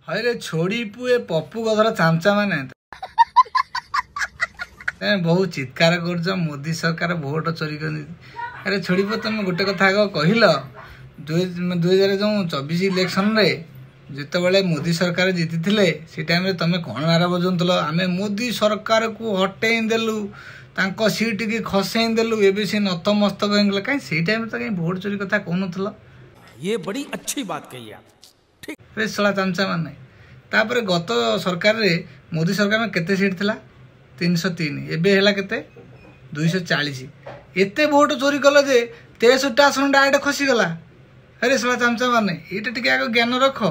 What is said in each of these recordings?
हरे छोड़ी पुए पप्पू गधर चामचा माने बहुत चित्कार कर मोदी सरकार भोट चोरी कर। अरे छोड़ी पु तुम गोटे कथा कहल 2024 इलेक्शन रे जिते मोदी सरकार जीति से टाइम तुम कौन नारा बजाऊल आम मोदी सरकार को हटई देलु सीट की खसई देलु एवं सी नतमस्तक हो कहीं से टाइम तो कहीं भोट चोरी कथा कहून। ये बड़ी अच्छी बात कही आप। ठीक सला चामचा माने तापर गत सरकार रे मोदी सरकार में केते सीट थिला 303 एबे हैला केते 240 एते वोट चोरी कल जे 63 आसन डायरेक्ट खसी गला। अरे सला चामचा माने एटा टिके आगो ज्ञान रख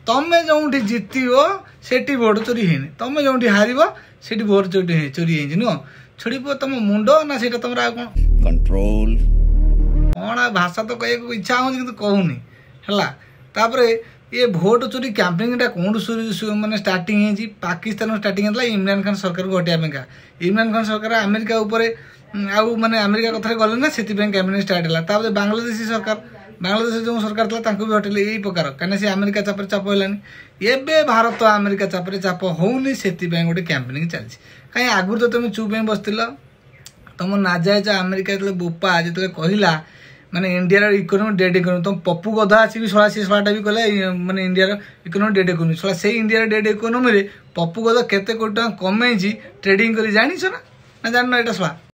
तमे जोंठी जितिबो सेठी वोट चोरी हेनी तमे जोंठी हारिबो सेठी वोट चोरी हेनी नो छोड़ी पो तुम मुंडो ना सेटा तमरा कोन कंट्रोल कौन भाषा तो कहू इच्छा हो कहूनी है। तापर ये भोट चोरी कैंपेनिंग कौन माने स्टार्टिंग पाकिस्तान स्टार्टिंग होता इमरान खान सरकार को हटाइका इमरान खान सरकार अमेरिका उपरे आउ माने अमेरिका कथा गले ना से कैंपेनिंग स्टार्ट है। बांग्लादेशी सरकार बांग्लादेश जो सरकार था भी हटेले यही प्रकार कहीं से अमेरिका चापर चाप है एबे भारत अमेरिका चापर चाप होनी से गोटे कैंपेनिंग चलती कहीं आगुरी तो तुम चुप बसतिल तुम नाजायज अमेरिका जो बोपा जो कहला माने इंडिया इकोनॉमी डेड इकोनॉमी तुम पप्पू गधा आसी शला सी शलाटा भी कहले माने इंडिया इकोनॉमी डेड इकोनॉमी शला से इंडिया डेड इकोनॉमी रे पप्पू गधा केते कोटी टका कमेजी ट्रेडिंग करी जानिछ ना जान ना एटा शला।